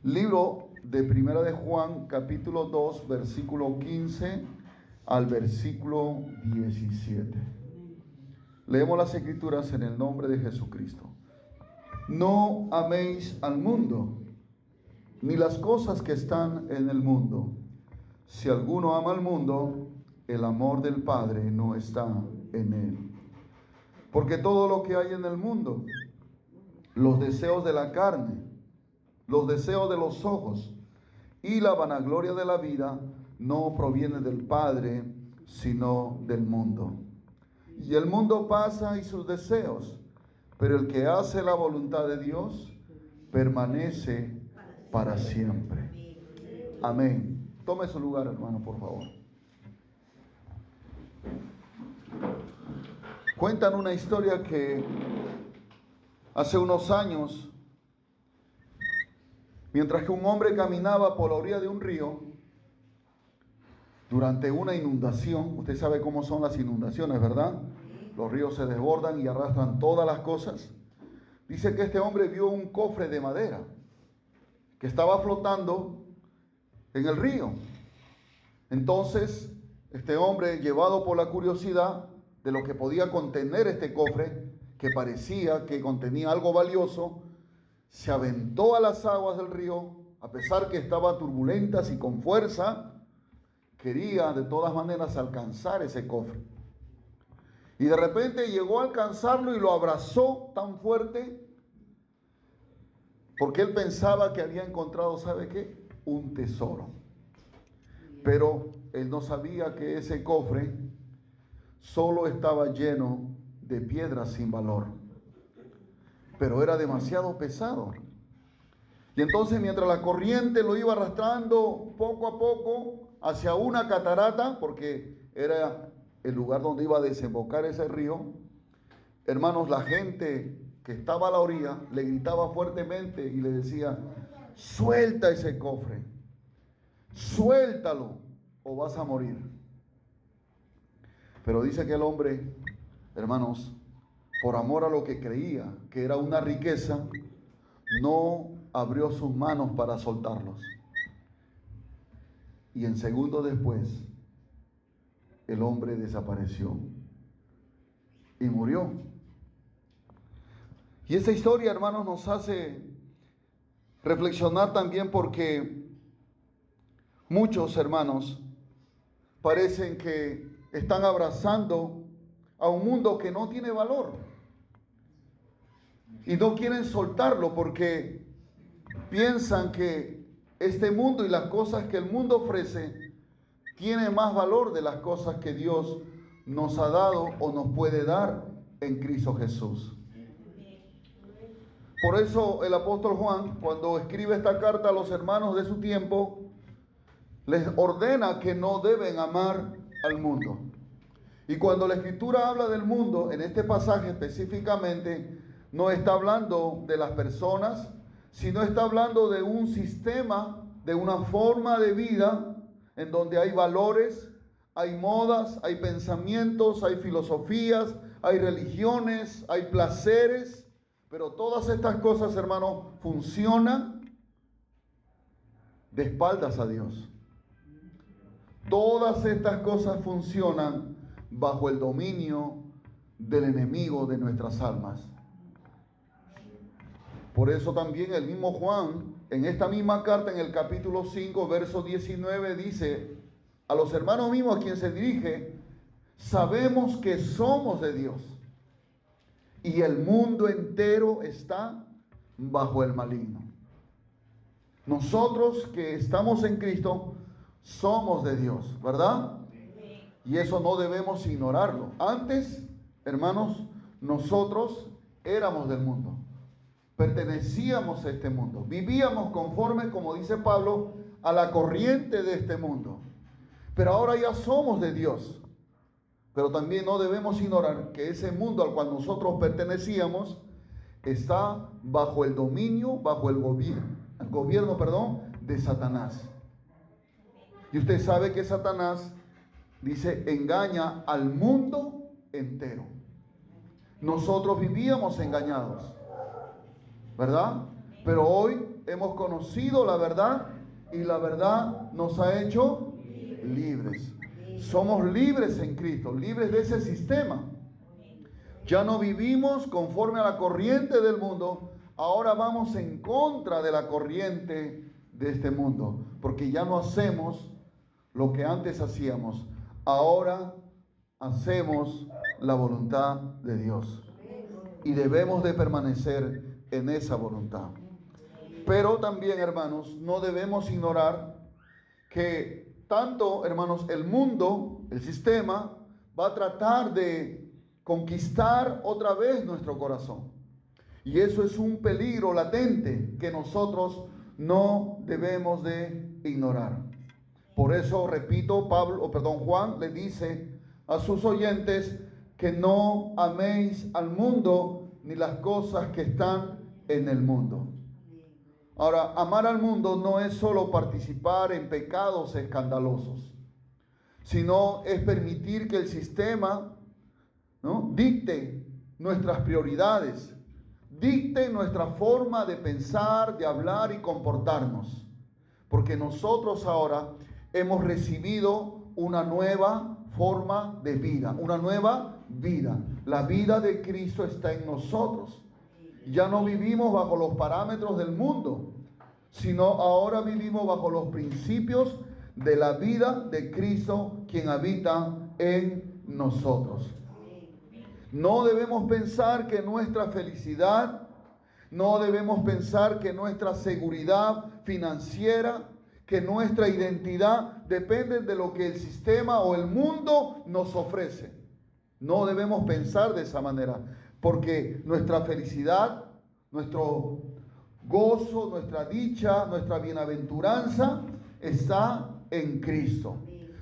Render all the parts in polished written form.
Libro de Primera de Juan, capítulo 2, versículo 15 al versículo 17. Leemos las escrituras en el nombre de Jesucristo. No améis al mundo, ni las cosas que están en el mundo. Si alguno ama al mundo, el amor del Padre no está en él. Porque todo lo que hay en el mundo, los deseos de la carne, los deseos de los ojos y la vanagloria de la vida, no proviene del Padre, sino del mundo. Y el mundo pasa y sus deseos, pero el que hace la voluntad de Dios permanece para siempre. Amén. Tome su lugar, hermano, por favor. Cuentan una historia que hace unos años, mientras que un hombre caminaba por la orilla de un río, durante una inundación, usted sabe cómo son las inundaciones, ¿verdad? Los ríos se desbordan y arrastran todas las cosas. Dice que este hombre vio un cofre de madera que estaba flotando en el río. Entonces, este hombre, llevado por la curiosidad de lo que podía contener este cofre, que parecía que contenía algo valioso, se aventó a las aguas del río, a pesar que estaba turbulentas y con fuerza, quería de todas maneras alcanzar ese cofre. Y de repente llegó a alcanzarlo y lo abrazó tan fuerte, porque él pensaba que había encontrado, ¿sabe qué? Un tesoro. Pero él no sabía que ese cofre solo estaba lleno de piedras sin valor. Pero era demasiado pesado. Y entonces, mientras la corriente lo iba arrastrando poco a poco hacia una catarata, porque era el lugar donde iba a desembocar ese río, hermanos, la gente que estaba a la orilla le gritaba fuertemente y le decía: suelta ese cofre, suéltalo o vas a morir. Pero dice que el hombre, hermanos, por amor a lo que creía que era una riqueza, no abrió sus manos para soltarlos. Y en segundos después, el hombre desapareció y murió. Y esa historia, hermanos, nos hace reflexionar también, porque muchos hermanos parecen que están abrazando a un mundo que no tiene valor y no quieren soltarlo porque piensan que este mundo y las cosas que el mundo ofrece tienen más valor de las cosas que Dios nos ha dado o nos puede dar en Cristo Jesús. Por eso el apóstol Juan, cuando escribe esta carta a los hermanos de su tiempo, les ordena que no deben amar al mundo. Y cuando la Escritura habla del mundo, en este pasaje específicamente, no está hablando de las personas, sino está hablando de un sistema, de una forma de vida en donde hay valores, hay modas, hay pensamientos, hay filosofías, hay religiones, hay placeres, pero todas estas cosas, hermanos, funcionan de espaldas a Dios. Todas estas cosas funcionan bajo el dominio del enemigo de nuestras almas. Por eso también el mismo Juan, en esta misma carta, en el capítulo 5, verso 19, dice a los hermanos mismos a quien se dirige: sabemos que somos de Dios y el mundo entero está bajo el maligno. Nosotros que estamos en Cristo somos de Dios, ¿verdad? Y eso no debemos ignorarlo. Antes, hermanos, nosotros éramos del mundo. Pertenecíamos a este mundo. Vivíamos conforme, como dice Pablo, a la corriente de este mundo. Pero ahora ya somos de Dios. Pero también no debemos ignorar que ese mundo al cual nosotros pertenecíamos está bajo el dominio, bajo el gobierno de Satanás. Y usted sabe que Satanás, dice, engaña al mundo entero. Nosotros vivíamos engañados, ¿verdad? Pero hoy hemos conocido la verdad y la verdad nos ha hecho libres. Somos libres en Cristo, libres de ese sistema. Ya no vivimos conforme a la corriente del mundo, ahora vamos en contra de la corriente de este mundo, porque ya no hacemos lo que antes hacíamos, ahora hacemos la voluntad de Dios y debemos de permanecer en esa voluntad. Pero también, hermanos, no debemos ignorar que tanto, hermanos, el mundo, el sistema, va a tratar de conquistar otra vez nuestro corazón. Y eso es un peligro latente que nosotros no debemos de ignorar. Por eso, repito, Juan le dice a sus oyentes que no améis al mundo ni las cosas que están en el mundo. Ahora, amar al mundo no es solo participar en pecados escandalosos, sino es permitir que el sistema, ¿no?, dicte nuestras prioridades, dicte nuestra forma de pensar, de hablar y comportarnos. Porque nosotros ahora hemos recibido una nueva forma de vida, una nueva vida. La vida de Cristo está en nosotros. Ya no vivimos bajo los parámetros del mundo, sino ahora vivimos bajo los principios de la vida de Cristo, quien habita en nosotros. No debemos pensar que nuestra felicidad, no debemos pensar que nuestra seguridad financiera, que nuestra identidad depende de lo que el sistema o el mundo nos ofrece. No debemos pensar de esa manera, porque nuestra felicidad, nuestro gozo, nuestra dicha, nuestra bienaventuranza está en Cristo.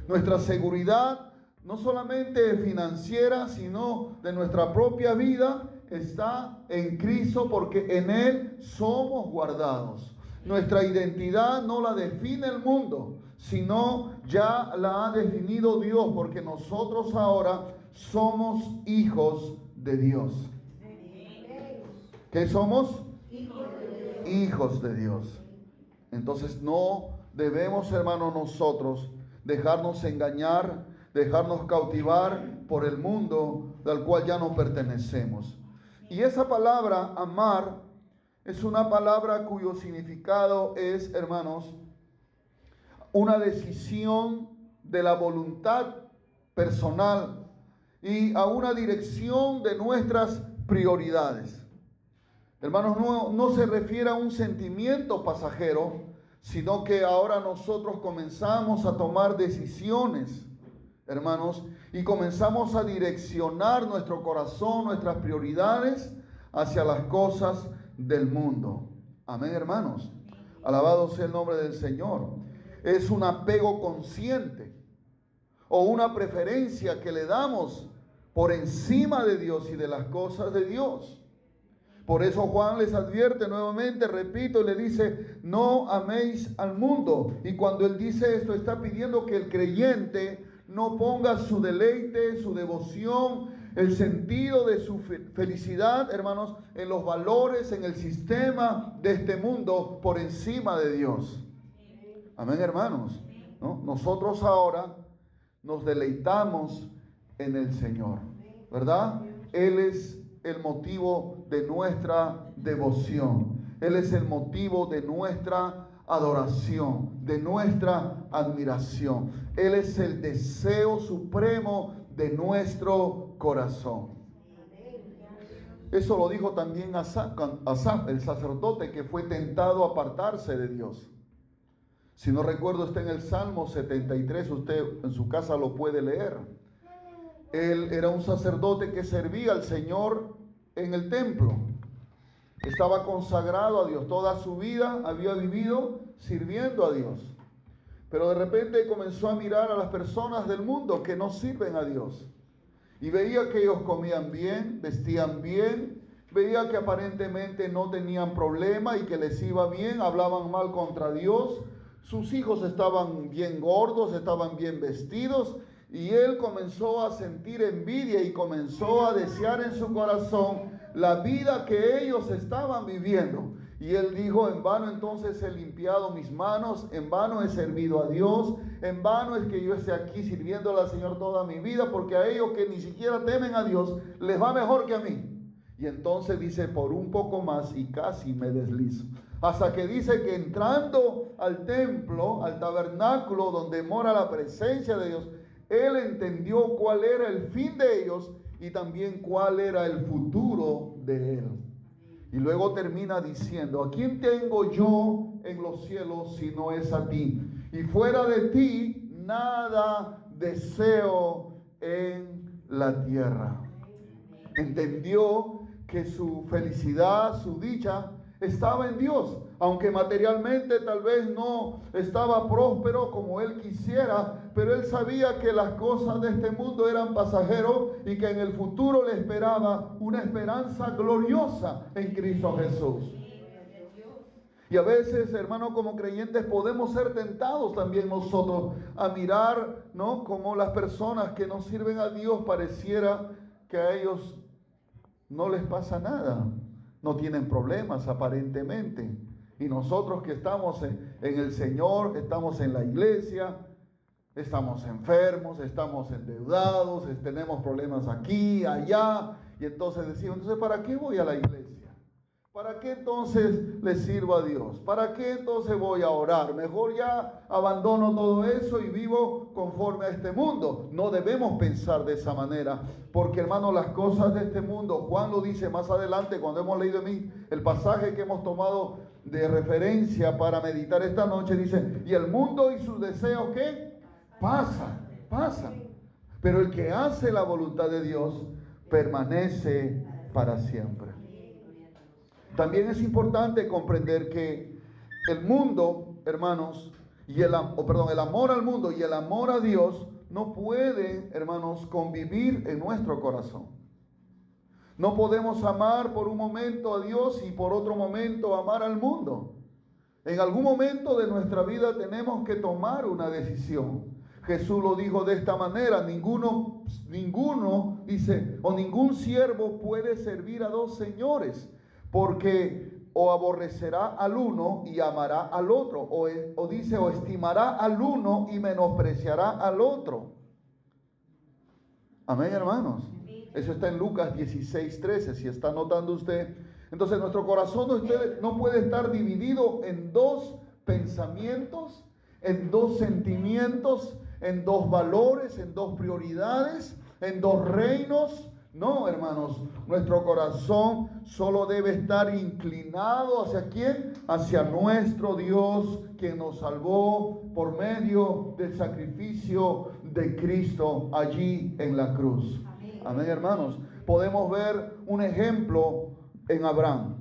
Nuestra seguridad, no solamente financiera, sino de nuestra propia vida, está en Cristo, porque en Él somos guardados. Nuestra identidad no la define el mundo, sino ya la ha definido Dios, porque nosotros ahora somos hijos de Dios. ¿Qué somos? Hijos de Dios. Entonces no debemos, hermanos, nosotros dejarnos engañar, dejarnos cautivar por el mundo del cual ya no pertenecemos. Y esa palabra, amar, es una palabra cuyo significado es, hermanos, una decisión de la voluntad personal y a una dirección de nuestras prioridades. Hermanos, no se refiere a un sentimiento pasajero, sino que ahora nosotros comenzamos a tomar decisiones, hermanos, y comenzamos a direccionar nuestro corazón, nuestras prioridades hacia las cosas del mundo. Amén, hermanos. Alabado sea el nombre del Señor. Es un apego consciente o una preferencia que le damos por encima de Dios y de las cosas de Dios. Por eso Juan les advierte nuevamente, repito, y le dice, no améis al mundo. Y cuando él dice esto, está pidiendo que el creyente no ponga su deleite, su devoción, el sentido de su felicidad, hermanos, en los valores, en el sistema de este mundo por encima de Dios. Amén, hermanos, ¿no? Nosotros ahora nos deleitamos en el Señor, ¿verdad? Él es el motivo de nuestra devoción. Él es el motivo de nuestra adoración, de nuestra admiración. Él es el deseo supremo de nuestro corazón. Eso lo dijo también Asaf, el sacerdote que fue tentado a apartarse de Dios. Si no recuerdo, está en el Salmo 73, usted en su casa lo puede leer. Él era un sacerdote que servía al Señor en el templo. Estaba consagrado a Dios. Toda su vida había vivido sirviendo a Dios. Pero de repente comenzó a mirar a las personas del mundo que no sirven a Dios. Y veía que ellos comían bien, vestían bien, veía que aparentemente no tenían problema y que les iba bien, hablaban mal contra Dios. Sus hijos estaban bien gordos, estaban bien vestidos. Y él comenzó a sentir envidia y comenzó a desear en su corazón la vida que ellos estaban viviendo. Y él dijo, en vano entonces he limpiado mis manos, en vano he servido a Dios, en vano es que yo esté aquí sirviéndole al Señor toda mi vida, porque a ellos que ni siquiera temen a Dios, les va mejor que a mí. Y entonces dice, por un poco más y casi me deslizo. Hasta que dice que entrando al templo, al tabernáculo donde mora la presencia de Dios, él entendió cuál era el fin de ellos y también cuál era el futuro de él. Y luego termina diciendo, ¿a quién tengo yo en los cielos si no es a ti? Y fuera de ti nada deseo en la tierra. Entendió que su felicidad, su dicha, estaba en Dios. Aunque materialmente tal vez no estaba próspero como él quisiera, pero él sabía que las cosas de este mundo eran pasajeros y que en el futuro le esperaba una esperanza gloriosa en Cristo Jesús. Y a veces, hermanos, como creyentes podemos ser tentados también nosotros a mirar, ¿no?, como las personas que no sirven a Dios pareciera que a ellos no les pasa nada, no tienen problemas aparentemente. Y nosotros que estamos en el Señor, estamos en la iglesia, estamos enfermos, estamos endeudados, tenemos problemas aquí, allá. Y entonces decimos, entonces, ¿para qué voy a la iglesia? ¿Para qué entonces le sirvo a Dios? ¿Para qué entonces voy a orar? Mejor ya abandono todo eso y vivo conforme a este mundo. No debemos pensar de esa manera, porque hermano, las cosas de este mundo, Juan lo dice más adelante cuando hemos leído el pasaje que hemos tomado de referencia para meditar esta noche, dice, y el mundo y sus deseos, ¿qué? Pasan. Pero el que hace la voluntad de Dios permanece para siempre. También es importante comprender que el mundo, hermanos, el amor al mundo y el amor a Dios no pueden, hermanos, convivir en nuestro corazón. No podemos amar por un momento a Dios y por otro momento amar al mundo. En algún momento de nuestra vida tenemos que tomar una decisión. Jesús lo dijo de esta manera, ninguno dice, o ningún siervo puede servir a dos señores, porque o aborrecerá al uno y amará al otro, o estimará al uno y menospreciará al otro. Amén, hermanos. Eso está en Lucas 16:13, si está notando usted. Entonces nuestro corazón no puede estar dividido en dos pensamientos, en dos sentimientos, en dos valores, en dos prioridades, en dos reinos. No, hermanos, nuestro corazón solo debe estar inclinado ¿hacia quién? Hacia nuestro Dios, que nos salvó por medio del sacrificio de Cristo allí en la cruz. Amén, hermanos. Podemos ver un ejemplo en Abraham.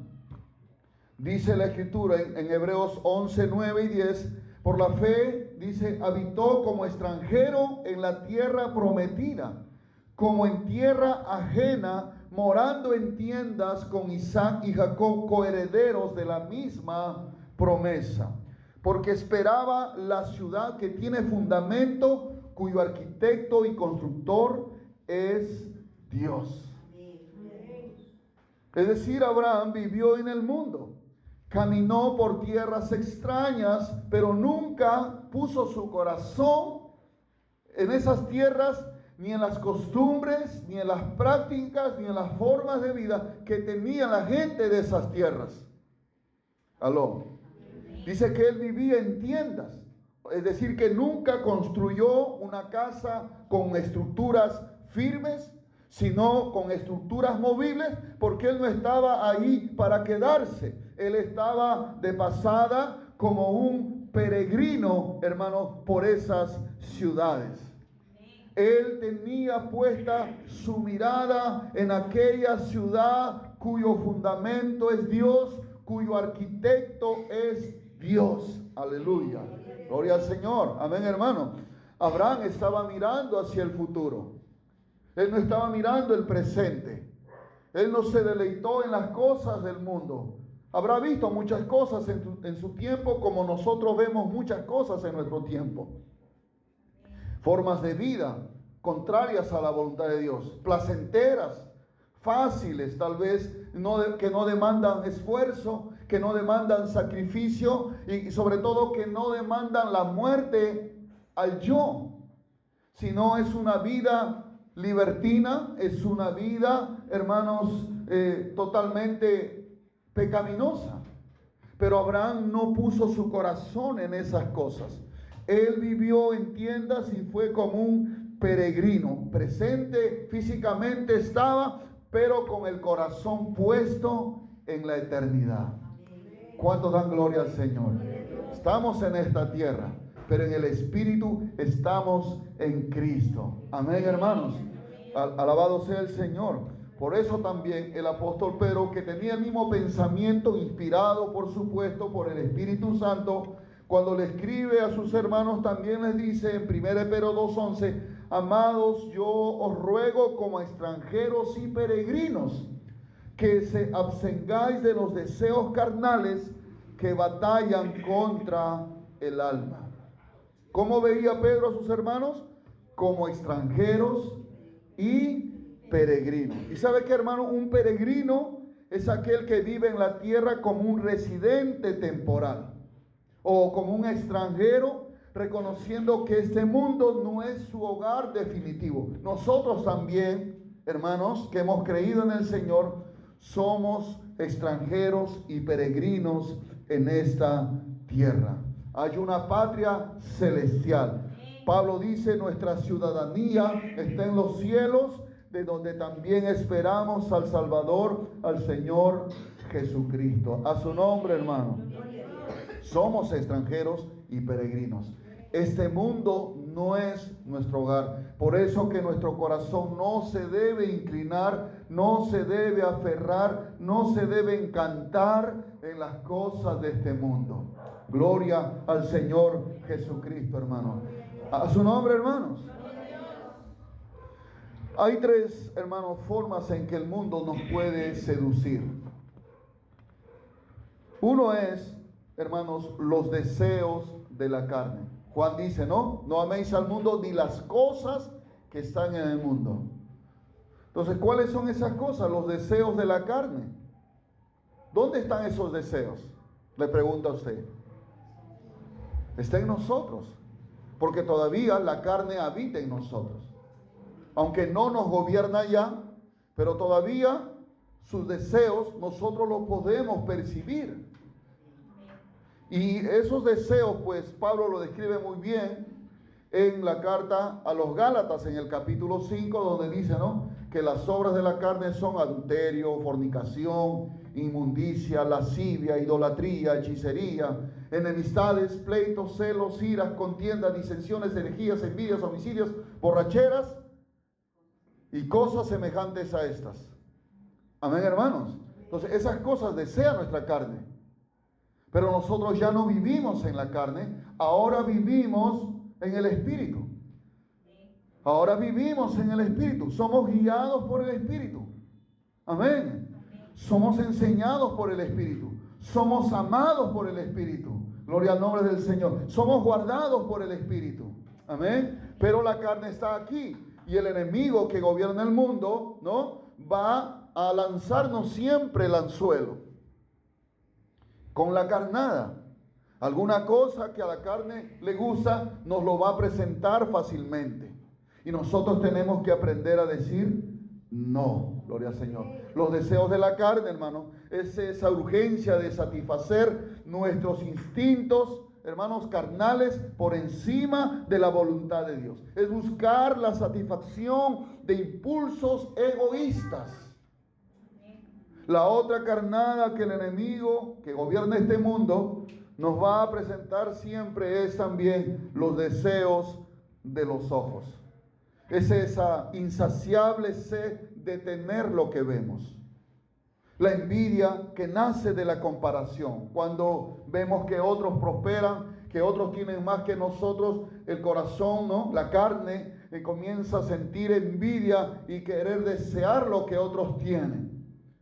Dice la Escritura en Hebreos 11, 9 y 10, por la fe, dice, habitó como extranjero en la tierra prometida, como en tierra ajena, morando en tiendas con Isaac y Jacob, coherederos de la misma promesa, porque esperaba la ciudad que tiene fundamento, cuyo arquitecto y constructor es Dios. Es decir, Abraham vivió en el mundo, caminó por tierras extrañas, pero nunca puso su corazón en esas tierras, ni en las costumbres, ni en las prácticas, ni en las formas de vida que tenía la gente de esas tierras. Aló. Dice que él vivía en tiendas, es decir, que nunca construyó una casa con estructuras firmes, sino con estructuras movibles, porque él no estaba ahí para quedarse. Él estaba de pasada como un peregrino, hermano, por esas ciudades. Él tenía puesta su mirada en aquella ciudad cuyo fundamento es Dios, cuyo arquitecto es Dios. Aleluya. Gloria al Señor. Amén, hermano. Abraham estaba mirando hacia el futuro. Él no estaba mirando el presente. Él no se deleitó en las cosas del mundo. Habrá visto muchas cosas en su tiempo, como nosotros vemos muchas cosas en nuestro tiempo. Formas de vida contrarias a la voluntad de Dios, placenteras, fáciles, tal vez que no demandan esfuerzo, que no demandan sacrificio y sobre todo que no demandan la muerte al yo, sino es una vida libertina, es una vida, hermanos, totalmente pecaminosa. Pero Abraham no puso su corazón en esas cosas. Él vivió en tiendas y fue como un peregrino. Presente físicamente estaba, pero con el corazón puesto en la eternidad. ¿Cuántos dan gloria al Señor? Estamos en esta tierra, pero en el Espíritu estamos en Cristo. Amén, hermanos. Alabado sea el Señor. Por eso también el apóstol Pedro, que tenía el mismo pensamiento, inspirado por supuesto por el Espíritu Santo, cuando le escribe a sus hermanos también les dice en 1 Pedro 2:11: amados, yo os ruego como extranjeros y peregrinos que se abstengáis de los deseos carnales que batallan contra el alma. ¿Cómo veía Pedro a sus hermanos? Como extranjeros y peregrinos. ¿Y sabe qué, hermano? Un peregrino es aquel que vive en la tierra como un residente temporal o como un extranjero, reconociendo que este mundo no es su hogar definitivo. Nosotros también, hermanos, que hemos creído en el Señor, somos extranjeros y peregrinos en esta tierra. Hay una patria celestial. Pablo dice: nuestra ciudadanía está en los cielos, de donde también esperamos al Salvador, al Señor Jesucristo. A su nombre, hermano. Somos extranjeros y peregrinos. Este mundo no es nuestro hogar. Por eso que nuestro corazón no se debe inclinar, no se debe aferrar, no se debe encantar en las cosas de este mundo. Gloria al Señor Jesucristo, hermano. A su nombre, hermanos. Hay tres, hermanos, formas en que el mundo nos puede seducir. Uno es, hermanos, los deseos de la carne. Juan dice, no améis al mundo ni las cosas que están en el mundo. Entonces, ¿cuáles son esas cosas? Los deseos de la carne. ¿Dónde están esos deseos? Le pregunta a usted. Está en nosotros, porque todavía la carne habita en nosotros. Aunque no nos gobierna ya, pero todavía sus deseos nosotros los podemos percibir. Y esos deseos, pues Pablo lo describe muy bien en la carta a los Gálatas, en el capítulo 5, donde dice, ¿no?, que las obras de la carne son adulterio, fornicación, inmundicia, lascivia, idolatría, hechicería, enemistades, pleitos, celos, iras, contiendas, disensiones, herejías, envidias, homicidios, borracheras y cosas semejantes a estas. Amén, hermanos. Entonces, esas cosas desea nuestra carne. Pero nosotros ya no vivimos en la carne, ahora vivimos en el Espíritu. Ahora vivimos en el Espíritu, somos guiados por el Espíritu. Amén. Somos enseñados por el Espíritu, somos amados por el Espíritu. Gloria al nombre del Señor. Somos guardados por el Espíritu. Amén. Pero la carne está aquí. Y el enemigo que gobierna el mundo, ¿no?, va a lanzarnos siempre el anzuelo con la carnada. Alguna cosa que a la carne le gusta, nos lo va a presentar fácilmente. Y nosotros tenemos que aprender a decir no. Gloria al Señor. Los deseos de la carne, hermano, es esa urgencia de satisfacer nuestros instintos, hermanos, carnales, por encima de la voluntad de Dios. Es buscar la satisfacción de impulsos egoístas. La otra carnada que el enemigo que gobierna este mundo nos va a presentar siempre es también los deseos de los ojos. Es esa insaciable sed de tener lo que vemos. La envidia que nace de la comparación. Cuando vemos que otros prosperan, que otros tienen más que nosotros, el corazón, ¿no?, la carne, comienza a sentir envidia y querer desear lo que otros tienen.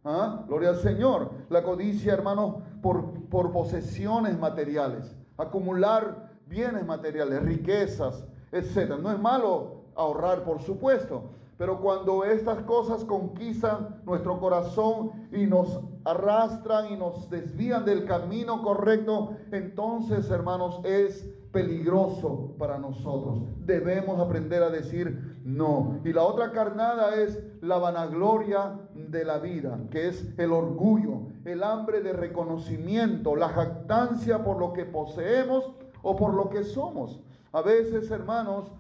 ¿Ah? Gloria al Señor. La codicia, hermanos, por posesiones materiales, acumular bienes materiales, riquezas, etc. No es malo ahorrar, por supuesto, Pero cuando estas cosas conquistan nuestro corazón y nos arrastran y nos desvían del camino correcto, entonces, hermanos, es peligroso para nosotros. Debemos aprender a decir no. Y la otra carnada es la vanagloria de la vida, que es el orgullo, el hambre de reconocimiento, la jactancia por lo que poseemos o por lo que somos. A veces, hermanos,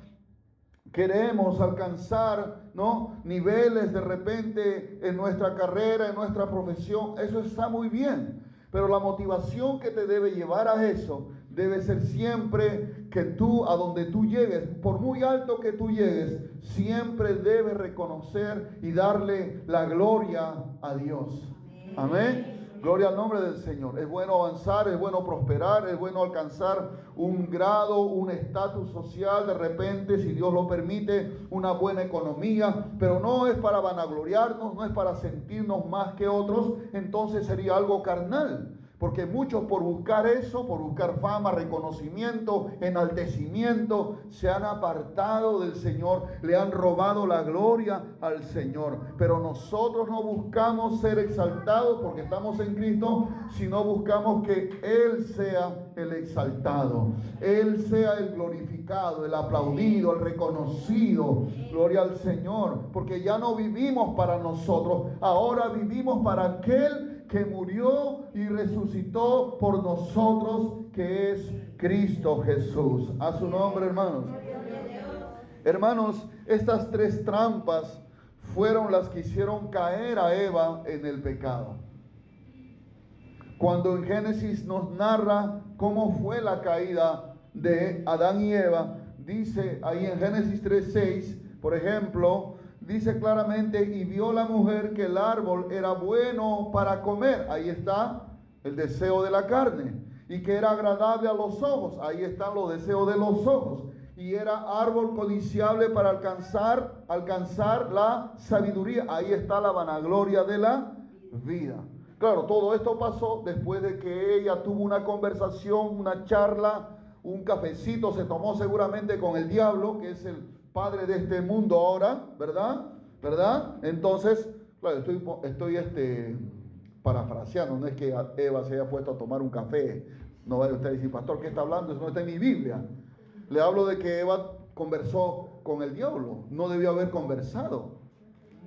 queremos alcanzar, ¿no?, niveles de repente en nuestra carrera, en nuestra profesión. Eso está muy bien, pero la motivación que te debe llevar a eso debe ser siempre que tú, a donde tú llegues, por muy alto que tú llegues, siempre debes reconocer y darle la gloria a Dios. Amén. Gloria al nombre del Señor. Es bueno avanzar, es bueno prosperar, es bueno alcanzar un grado, un estatus social, de repente, si Dios lo permite, una buena economía, pero no es para vanagloriarnos, no es para sentirnos más que otros, entonces sería algo carnal. Porque muchos, por buscar eso, por buscar fama, reconocimiento, enaltecimiento, se han apartado del Señor, le han robado la gloria al Señor. Pero nosotros no buscamos ser exaltados porque estamos en Cristo, sino buscamos que Él sea el exaltado, Él sea el glorificado, el aplaudido, el reconocido. Gloria al Señor, porque ya no vivimos para nosotros, ahora vivimos para aquel que murió y resucitó por nosotros, que es Cristo Jesús. A su nombre, hermanos. Hermanos, estas tres trampas fueron las que hicieron caer a Eva en el pecado. Cuando en Génesis nos narra cómo fue la caída de Adán y Eva, dice ahí en Génesis 3:6, por ejemplo, dice claramente: y vio la mujer que el árbol era bueno para comer. Ahí está el deseo de la carne. Y que era agradable a los ojos. Ahí están los deseos de los ojos. Y era árbol codiciable para alcanzar la sabiduría. Ahí está la vanagloria de la vida. Claro, todo esto pasó después de que ella tuvo una conversación, una charla, un cafecito se tomó seguramente con el diablo, que es el padre de este mundo ahora, ¿verdad? Entonces, claro, estoy parafraseando, no es que Eva se haya puesto a tomar un café. No vaya usted a decir: pastor, ¿qué está hablando? Eso no está en mi Biblia. Le hablo de que Eva conversó con el diablo. No debió haber conversado.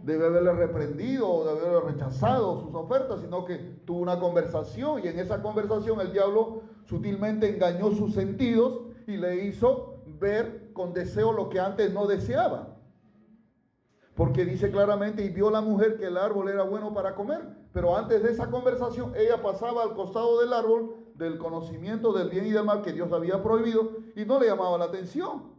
Debe haberle reprendido o debe haberle rechazado sus ofertas, sino que tuvo una conversación, y en esa conversación el diablo sutilmente engañó sus sentidos y le hizo ver con deseo lo que antes no deseaba. Porque dice claramente: y vio la mujer que el árbol era bueno para comer. Pero antes de esa conversación, ella pasaba al costado del árbol del conocimiento del bien y del mal que Dios había prohibido, y no le llamaba la atención.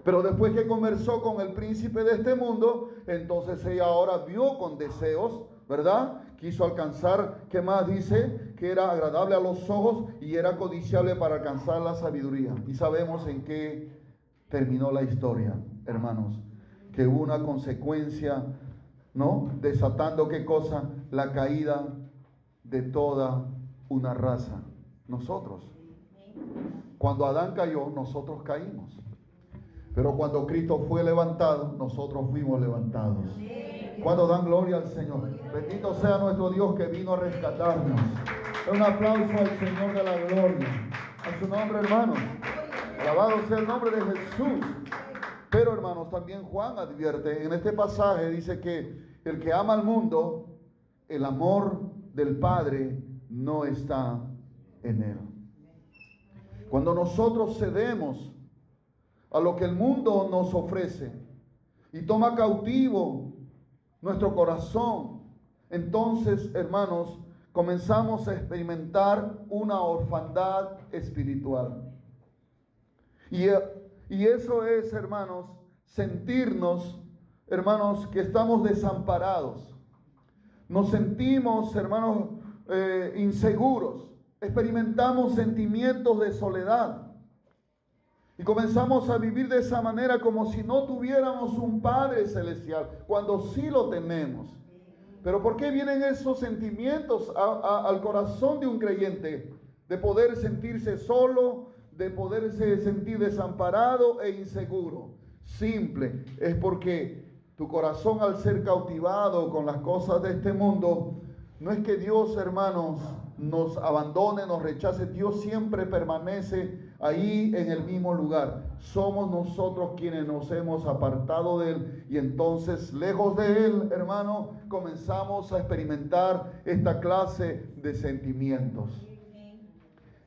Pero después que conversó con el príncipe de este mundo, entonces ella ahora vio con deseos, ¿verdad? Quiso alcanzar, ¿qué más dice? Que era agradable a los ojos y era codiciable para alcanzar la sabiduría. Y sabemos en qué terminó la historia, hermanos. Que hubo una consecuencia, ¿no? Desatando, ¿qué cosa? La caída de toda una raza. Nosotros. Cuando Adán cayó, nosotros caímos. Pero cuando Cristo fue levantado, nosotros fuimos levantados. Cuando dan gloria al Señor. Bendito sea nuestro Dios que vino a rescatarnos. Un aplauso al Señor de la gloria. A su nombre, hermanos. Alabado sea el nombre de Jesús. Pero, hermanos, también Juan advierte en este pasaje, dice que el que ama al mundo, el amor del Padre no está en él. Cuando nosotros cedemos a lo que el mundo nos ofrece y toma cautivo nuestro corazón, entonces, hermanos, comenzamos a experimentar una orfandad espiritual. Y eso es, hermanos, sentirnos, hermanos, que estamos desamparados. Nos sentimos, hermanos, inseguros. Experimentamos sentimientos de soledad. Y comenzamos a vivir de esa manera como si no tuviéramos un Padre Celestial, cuando sí lo tenemos. Pero ¿por qué vienen esos sentimientos al corazón de un creyente? De poder sentirse solo, de poderse sentir desamparado e inseguro. simple, es porque tu corazón, al ser cautivado con las cosas de este mundo, no es que Dios, hermanos, nos abandone, nos rechace. Dios siempre permanece ahí en el mismo lugar. Somos nosotros quienes nos hemos apartado de Él, y entonces, lejos de Él, hermano, comenzamos a experimentar esta clase de sentimientos.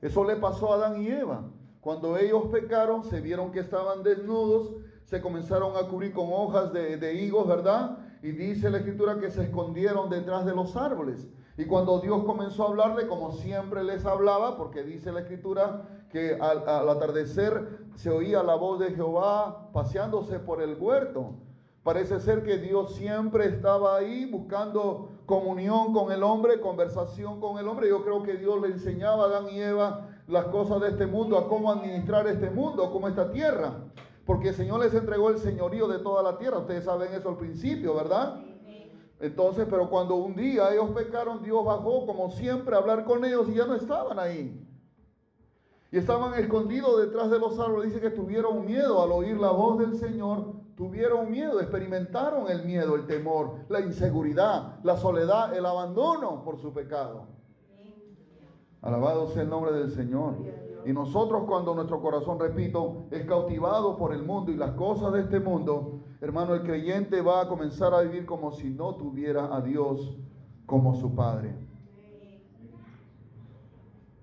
Eso le pasó a Adán y Eva. Cuando ellos pecaron, se vieron que estaban desnudos, se comenzaron a cubrir con hojas de higos, ¿verdad? Y dice la Escritura que se escondieron detrás de los árboles. Y cuando Dios comenzó a hablarle, como siempre les hablaba, porque dice la Escritura que al atardecer se oía la voz de Jehová paseándose por el huerto. Parece ser que Dios siempre estaba ahí buscando comunión con el hombre, conversación con el hombre. Yo creo que Dios le enseñaba a Adán y Eva las cosas de este mundo, a cómo administrar este mundo, cómo esta tierra. Porque el Señor les entregó el señorío de toda la tierra. Ustedes saben eso al principio, ¿verdad? Entonces, pero cuando un día ellos pecaron, Dios bajó como siempre a hablar con ellos y ya no estaban ahí. Y estaban escondidos detrás de los árboles. Dice que tuvieron miedo al oír la voz del Señor. Tuvieron miedo, experimentaron el miedo, el temor, la inseguridad, la soledad, el abandono por su pecado. Alabado sea el nombre del Señor. Y nosotros, cuando nuestro corazón, repito, es cautivado por el mundo y las cosas de este mundo, hermano, el creyente va a comenzar a vivir como si no tuviera a Dios como su Padre.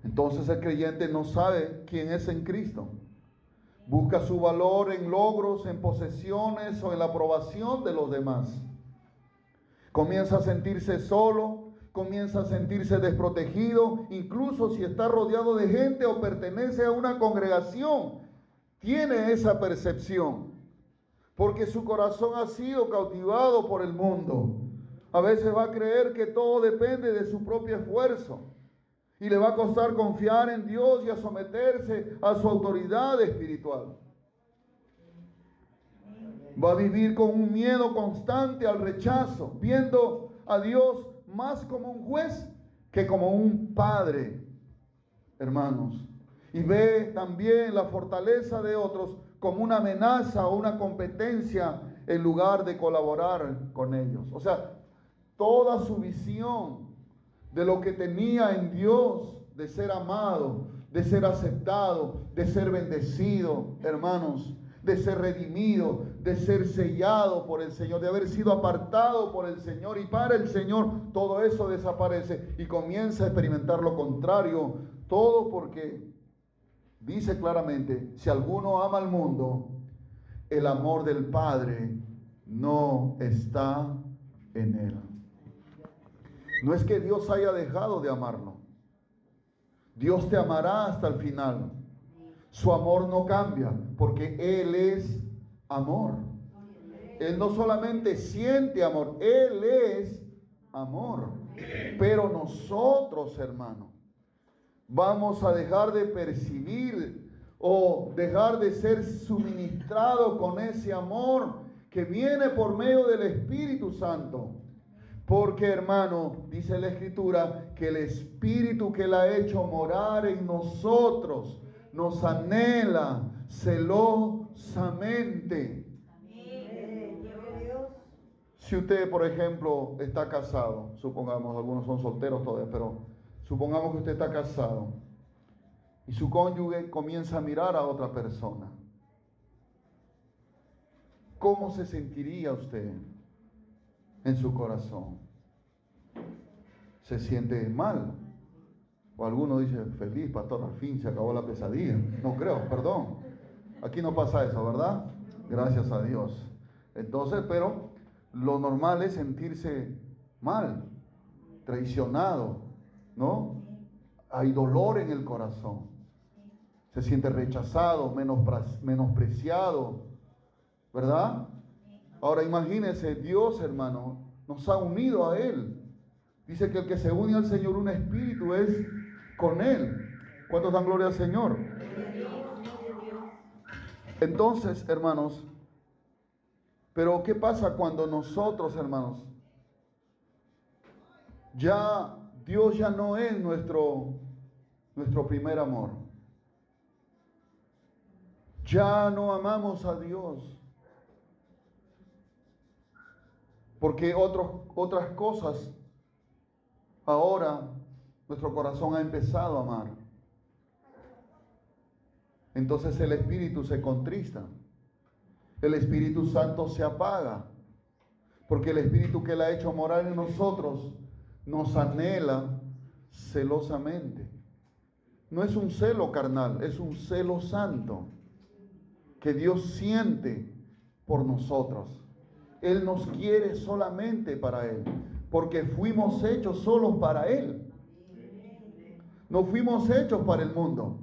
Entonces el creyente no sabe quién es en Cristo. Busca su valor en logros, en posesiones o en la aprobación de los demás. Comienza a sentirse solo, comienza a sentirse desprotegido, incluso si está rodeado de gente o pertenece a una congregación. Tiene esa percepción, porque su corazón ha sido cautivado por el mundo. A veces va a creer que todo depende de su propio esfuerzo. Y le va a costar confiar en Dios y a someterse a su autoridad espiritual. Va a vivir con un miedo constante al rechazo, viendo a Dios más como un juez que como un padre, hermanos. Y ve también la fortaleza de otros como una amenaza o una competencia en lugar de colaborar con ellos. O sea, toda su visión de lo que tenía en Dios, de ser amado, de ser aceptado, de ser bendecido, hermanos, de ser redimido, de ser sellado por el Señor, de haber sido apartado por el Señor y para el Señor, todo eso desaparece y comienza a experimentar lo contrario. Todo porque dice claramente, si alguno ama al mundo, el amor del Padre no está en él. No es que Dios haya dejado de amarlo. Dios te amará hasta el final. Su amor no cambia porque Él es amor. Él no solamente siente amor, Él es amor. Pero nosotros, hermano, vamos a dejar de percibir o dejar de ser suministrados con ese amor que viene por medio del Espíritu Santo. Porque, hermano, dice la Escritura que el Espíritu que Él ha hecho morar en nosotros nos anhela celosamente. Si usted, por ejemplo, está casado, supongamos, algunos son solteros todavía, pero supongamos que usted está casado y su cónyuge comienza a mirar a otra persona, ¿cómo se sentiría usted en su corazón? Se siente mal. O alguno dice, feliz, pastor, al fin se acabó la pesadilla. No creo, perdón. Aquí no pasa eso, ¿verdad? Gracias a Dios. Entonces, pero lo normal es sentirse mal, traicionado, ¿no? Hay dolor en el corazón. Se siente rechazado, menospreciado, ¿verdad? Ahora imagínense, Dios, hermano, nos ha unido a Él. Dice que el que se une al Señor, un espíritu es con Él. ¿Cuántos dan gloria al Señor? Entonces, hermanos, pero ¿qué pasa cuando nosotros, hermanos, Dios ya no es nuestro primer amor? Ya no amamos a Dios. Porque otras cosas, ahora nuestro corazón ha empezado a amar. Entonces el Espíritu se contrista. El Espíritu Santo se apaga. Porque el Espíritu que Él ha hecho morar en nosotros nos anhela celosamente. No es un celo carnal, es un celo santo que Dios siente por nosotros. Él nos quiere solamente para Él, porque fuimos hechos solos para Él. No fuimos hechos para el mundo.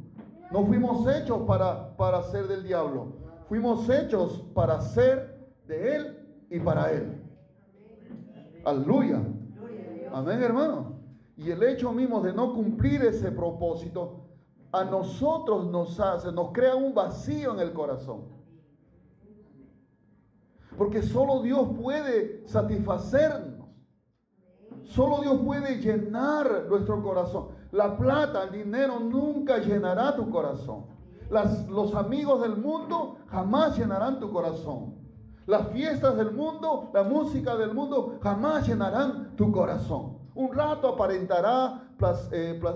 No fuimos hechos para ser del diablo. Fuimos hechos para ser de Él y para Él. Aleluya. Amén, hermano. Y el hecho mismo de no cumplir ese propósito, a nosotros nos crea un vacío en el corazón. Porque solo Dios puede satisfacernos. Solo Dios puede llenar nuestro corazón. La plata, el dinero nunca llenará tu corazón. Los amigos del mundo jamás llenarán tu corazón. Las fiestas del mundo, la música del mundo jamás llenarán tu corazón. Un rato aparentará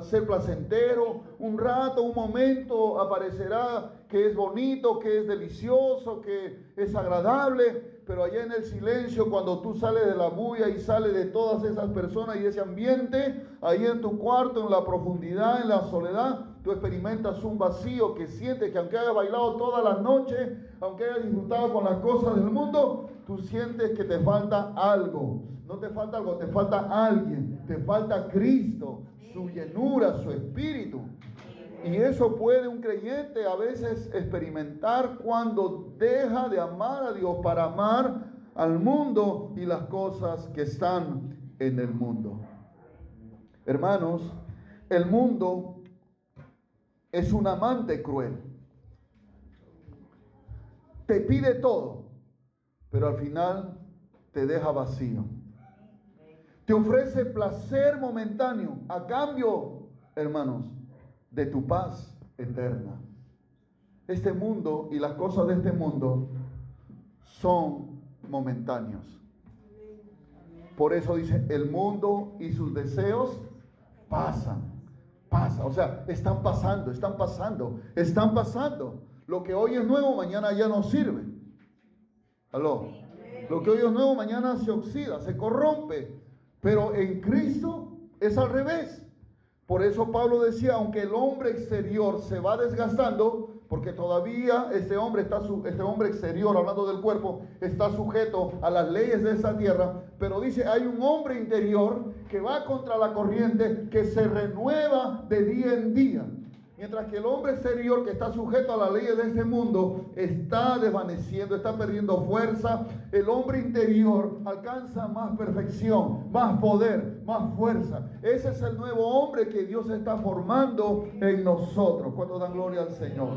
ser placentero, un rato, un momento aparecerá que es bonito, que es delicioso, que es agradable, pero allá en el silencio, cuando tú sales de la bulla y sales de todas esas personas y ese ambiente, ahí en tu cuarto, en la profundidad, en la soledad, tú experimentas un vacío que sientes que aunque hayas bailado toda la noche, aunque hayas disfrutado con las cosas del mundo, tú sientes que te falta algo. No te falta algo, te falta alguien, te falta Cristo, su llenura, su espíritu. Y eso puede un creyente a veces experimentar cuando deja de amar a Dios para amar al mundo y las cosas que están en el mundo. Hermanos, el mundo es un amante cruel. Te pide todo, pero al final te deja vacío. Te ofrece placer momentáneo a cambio, hermanos, de tu paz eterna. Este mundo y las cosas de este mundo son momentáneos. Por eso dice, el mundo y sus deseos pasan. O sea, están pasando. Lo que hoy es nuevo, mañana ya no sirve. ¿Aló? Lo que hoy es nuevo, mañana se oxida, se corrompe. Pero en Cristo es al revés. Por eso Pablo decía, aunque el hombre exterior se va desgastando, porque todavía este hombre exterior, hablando del cuerpo, está sujeto a las leyes de esta tierra, pero dice, hay un hombre interior que va contra la corriente, que se renueva de día en día. Mientras que el hombre exterior que está sujeto a las leyes de este mundo está desvaneciendo, está perdiendo fuerza, el hombre interior alcanza más perfección, más poder, más fuerza. Ese es el nuevo hombre que Dios está formando en nosotros. Cuando dan gloria al Señor.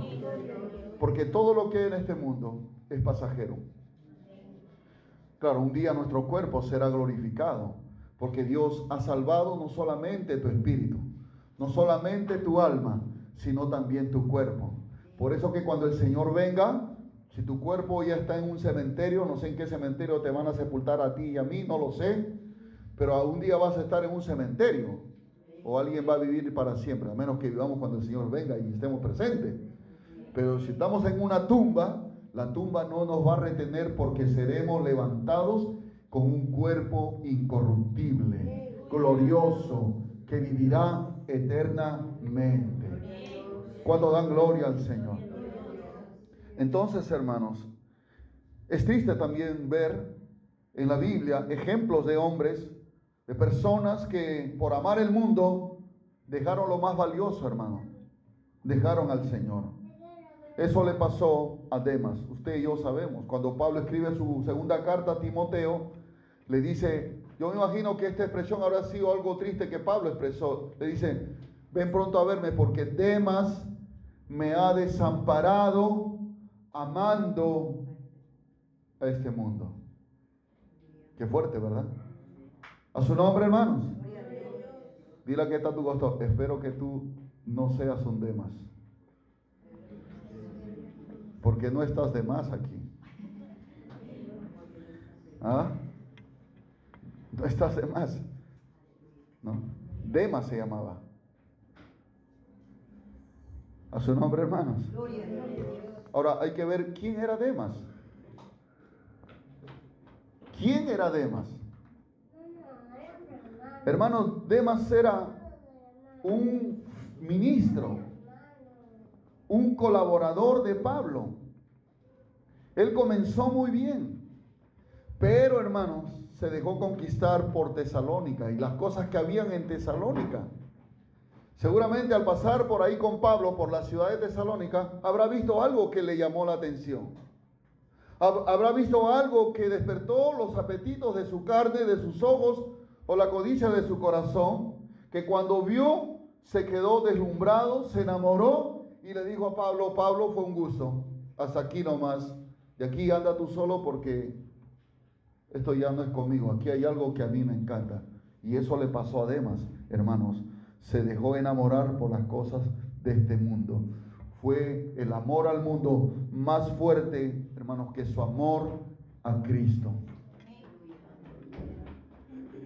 Porque todo lo que hay en este mundo es pasajero. Claro, un día nuestro cuerpo será glorificado, porque Dios ha salvado no solamente tu espíritu, no solamente tu alma, sino también tu cuerpo. Por eso que cuando el Señor venga, si tu cuerpo ya está en un cementerio, no sé en qué cementerio te van a sepultar a ti y a mí, no lo sé, pero algún día vas a estar en un cementerio, o alguien va a vivir para siempre, a menos que vivamos cuando el Señor venga y estemos presentes. Pero si estamos en una tumba, la tumba no nos va a retener, porque seremos levantados con un cuerpo incorruptible, glorioso, que vivirá eternamente. Cuando dan gloria al Señor. Entonces, hermanos, es triste también ver en la Biblia ejemplos de hombres, de personas que por amar el mundo dejaron lo más valioso, hermano. Dejaron al Señor. Eso le pasó a Demas. Usted y yo sabemos. Cuando Pablo escribe su segunda carta a Timoteo, le dice, yo me imagino que esta expresión habrá sido algo triste que Pablo expresó. Le dice, ven pronto a verme, porque Demas me ha desamparado amando a este mundo. Qué fuerte, ¿verdad? A su nombre, hermanos. Dile a que está a tu costado, espero que tú no seas un Demas, porque no estás de más aquí. ¿Ah? No estás de más. ¿No? Demas se llamaba. A su nombre, hermanos. Ahora hay que ver quién era Demas. ¿Quién era Demas? Hermanos, Demas era un ministro, un colaborador de Pablo. Él comenzó muy bien, pero hermanos, se dejó conquistar por Tesalónica y las cosas que habían en Tesalónica. Seguramente al pasar por ahí con Pablo, por la ciudad de Tesalónica, habrá visto algo que le llamó la atención. Habrá visto algo que despertó los apetitos de su carne, de sus ojos o la codicia de su corazón, que cuando vio se quedó deslumbrado, se enamoró y le dijo a Pablo: Pablo, fue un gusto, hasta aquí nomás, de aquí anda tú solo porque esto ya no es conmigo, aquí hay algo que a mí me encanta. Y eso le pasó a Demas, hermanos. Se dejó enamorar por las cosas de este mundo. Fue el amor al mundo más fuerte, hermanos, que su amor a Cristo.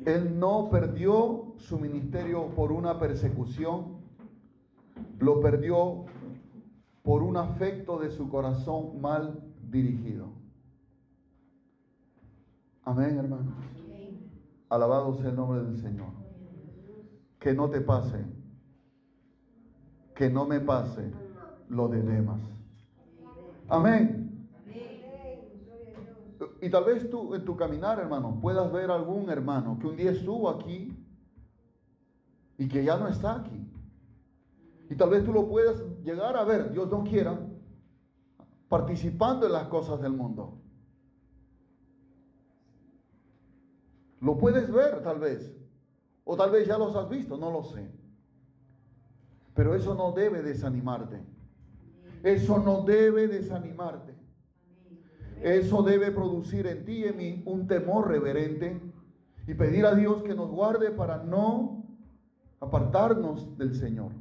Él no perdió su ministerio por una persecución, lo perdió por un afecto de su corazón mal dirigido. Amén, hermanos. Alabado sea el nombre del Señor. Que no te pase, que no me pase lo de Demas. Amén. Y tal vez tú en tu caminar, hermano, puedas ver algún hermano que un día estuvo aquí y que ya no está aquí. Y tal vez tú lo puedas llegar a ver, Dios no quiera, participando en las cosas del mundo. Lo puedes ver tal vez. O tal vez ya los has visto, no lo sé. Pero eso no debe desanimarte. Eso no debe desanimarte. Eso debe producir en ti y en mí un temor reverente y pedir a Dios que nos guarde para no apartarnos del Señor.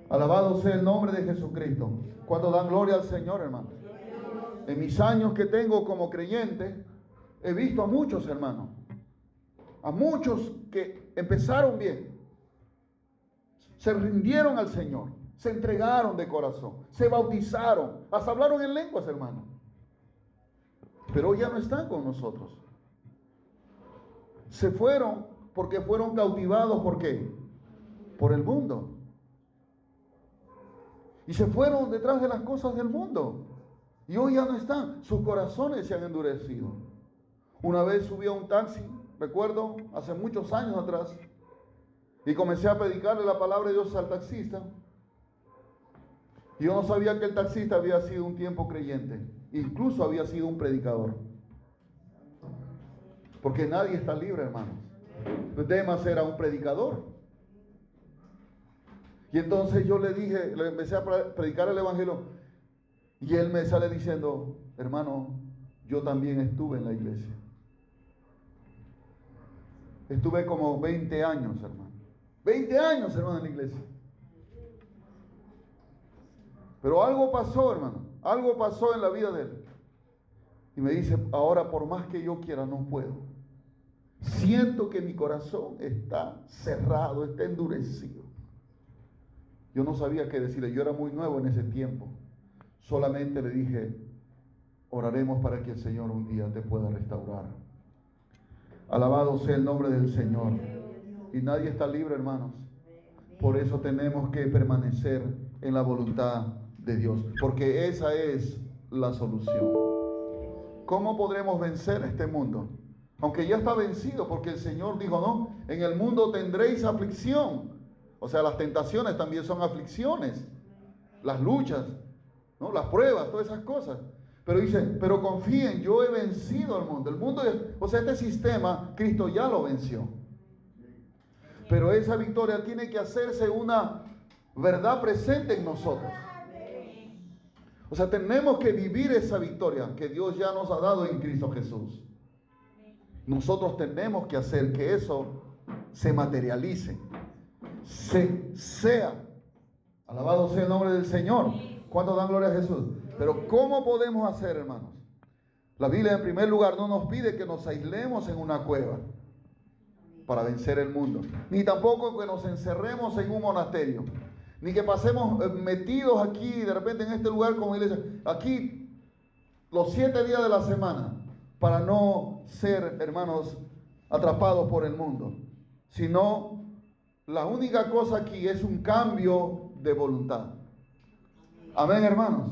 Alabado sea el nombre de Jesucristo. ¿Cuánto dan gloria al Señor, hermano? En mis años que tengo como creyente, he visto a muchos hermanos. A muchos que empezaron bien, se rindieron al Señor, se entregaron de corazón, se bautizaron, hasta hablaron en lenguas, hermano. Pero hoy ya no están con nosotros. Se fueron porque fueron cautivados, ¿por qué? Por el mundo. Y se fueron detrás de las cosas del mundo. Y hoy ya no están, sus corazones se han endurecido. Una vez subí a un taxi, recuerdo, hace muchos años atrás, y comencé a predicarle la palabra de Dios al taxista. Y yo no sabía que el taxista había sido un tiempo creyente, incluso había sido un predicador. Porque nadie está libre, hermanos. Demas era un predicador. Y entonces yo le dije, le empecé a predicar el evangelio, y él me sale diciendo: hermano, yo también estuve en la iglesia. Estuve como 20 años, hermano. 20 años, hermano, en la iglesia. Pero algo pasó, hermano. Algo pasó en la vida de él. Y me dice: ahora por más que yo quiera, no puedo. Siento que mi corazón está cerrado, está endurecido. Yo no sabía qué decirle. Yo era muy nuevo en ese tiempo. Solamente le dije: oraremos para que el Señor un día te pueda restaurar. Alabado sea el nombre del Señor. Y nadie está libre, hermanos. Por eso tenemos que permanecer en la voluntad de Dios, porque esa es la solución. ¿Cómo podremos vencer este mundo? Aunque ya está vencido, porque el Señor dijo: no, en el mundo tendréis aflicción. O sea, las tentaciones también son aflicciones, las luchas, ¿no? Las pruebas, todas esas cosas. Pero dice: pero confíen, yo he vencido al mundo. El mundo, o sea, este sistema, Cristo ya lo venció. Pero esa victoria tiene que hacerse una verdad presente en nosotros. O sea, tenemos que vivir esa victoria que Dios ya nos ha dado en Cristo Jesús. Nosotros tenemos que hacer que eso se materialice, sea. Alabado sea el nombre del Señor. ¿Cuántos dan gloria a Jesús? Pero ¿cómo podemos hacer, hermanos? La Biblia, en primer lugar, no nos pide que nos aislemos en una cueva para vencer el mundo, ni tampoco que nos encerremos en un monasterio, ni que pasemos metidos aquí de repente en este lugar como iglesia, aquí los 7 días de la semana, para no ser, hermanos, atrapados por el mundo, sino la única cosa aquí es un cambio de voluntad. Amén, hermanos.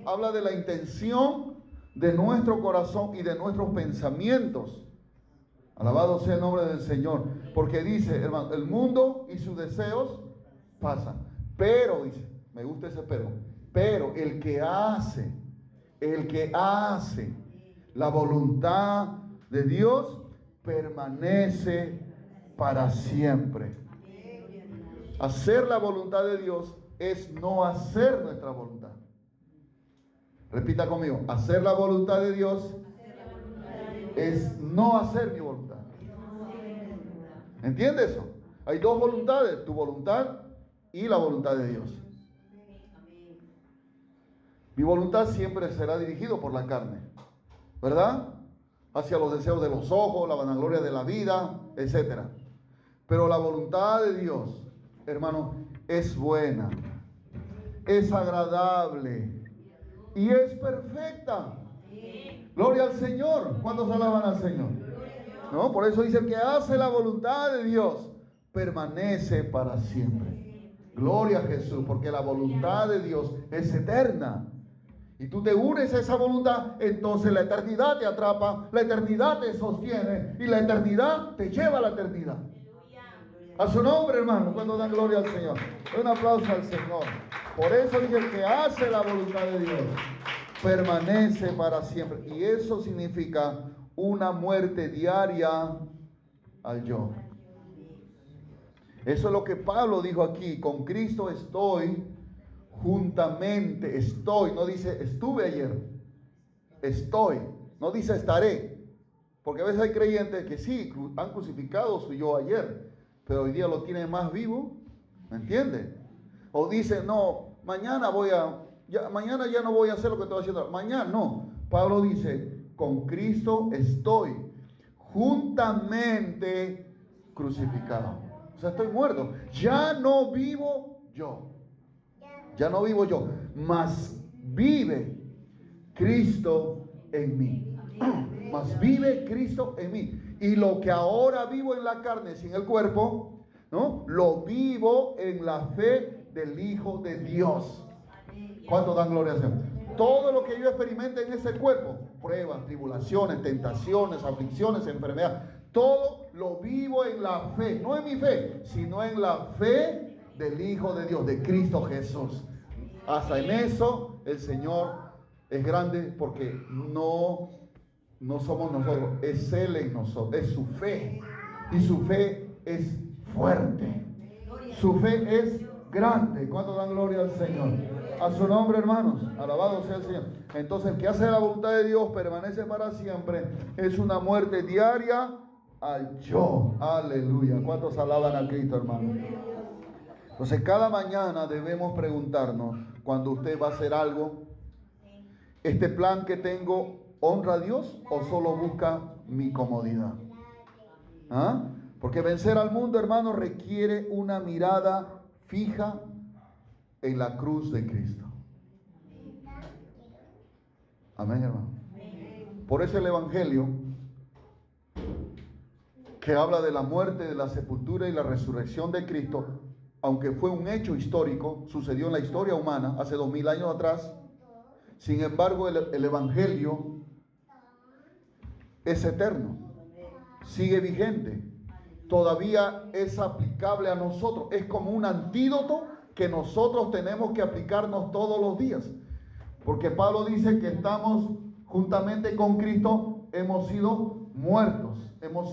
Habla de la intención de nuestro corazón y de nuestros pensamientos. Alabado sea el nombre del Señor. Porque dice, hermano, el mundo y sus deseos pasan. Pero, dice, me gusta ese pero el que hace la voluntad de Dios permanece para siempre. Hacer la voluntad de Dios es no hacer nuestra voluntad. Repita conmigo, hacer la voluntad de Dios es no hacer mi voluntad. ¿Entiende eso? Hay dos voluntades, tu voluntad y la voluntad de Dios. Mi voluntad siempre será dirigido por la carne, ¿verdad? Hacia los deseos de los ojos, la vanagloria de la vida, etc. Pero la voluntad de Dios, hermano, es buena, es agradable y es perfecta. Gloria al Señor. ¿Cuántos alaban al Señor? No, por eso dice que hace la voluntad de Dios permanece para siempre. Gloria a Jesús, porque la voluntad de Dios es eterna. Y tú te unes a esa voluntad, entonces la eternidad te atrapa, la eternidad te sostiene y la eternidad te lleva a la eternidad. A su nombre, hermano, cuando dan gloria al Señor. Un aplauso al Señor. Por eso dice el que hace la voluntad de Dios permanece para siempre. Y eso significa una muerte diaria al yo. Eso es lo que Pablo dijo aquí. Con Cristo estoy juntamente. Estoy. No dice estuve ayer. Estoy. No dice estaré. Porque a veces hay creyentes que sí, han crucificado su yo ayer, pero hoy día lo tienen más vivo. ¿Me entiende? O dicen, no, mañana ya no voy a hacer lo que estoy haciendo. Mañana no. Pablo dice, con Cristo estoy juntamente crucificado. O sea, estoy muerto. Ya no vivo yo. Ya no vivo yo. Mas vive Cristo en mí. Mas vive Cristo en mí. Y lo que ahora vivo en la carne sin el cuerpo, ¿no? Lo vivo en la fe del Hijo de Dios. ¿Cuánto dan gloria a Dios? Todo lo que yo experimente en ese cuerpo, pruebas, tribulaciones, tentaciones, aflicciones, enfermedades, todo lo vivo en la fe, no en mi fe, sino en la fe del Hijo de Dios, de Cristo Jesús. Hasta en eso el Señor es grande, porque no somos nosotros, es Él en nosotros, es su fe. Y su fe es fuerte. Su fe es grande. ¿Cuánto dan gloria al Señor? A su nombre, hermanos. Alabado sea el Señor. Entonces, el que hace la voluntad de Dios permanece para siempre. Es una muerte diaria al yo. Aleluya. ¿Cuántos alaban a Cristo, hermano? Entonces, cada mañana debemos preguntarnos, cuando usted va a hacer algo, ¿este plan que tengo honra a Dios o solo busca mi comodidad? ¿Ah? Porque vencer al mundo, hermano, requiere una mirada fija en la cruz de Cristo. Amén, hermano. Por eso el Evangelio, que habla de la muerte, de la sepultura y la resurrección de Cristo, aunque fue un hecho histórico, sucedió en la historia humana hace 2000 años atrás. Sin embargo, el Evangelio es eterno, sigue vigente, todavía es aplicable a nosotros. Es como un antídoto que nosotros tenemos que aplicarnos todos los días. Porque Pablo dice que estamos juntamente con Cristo, hemos sido muertos, hemos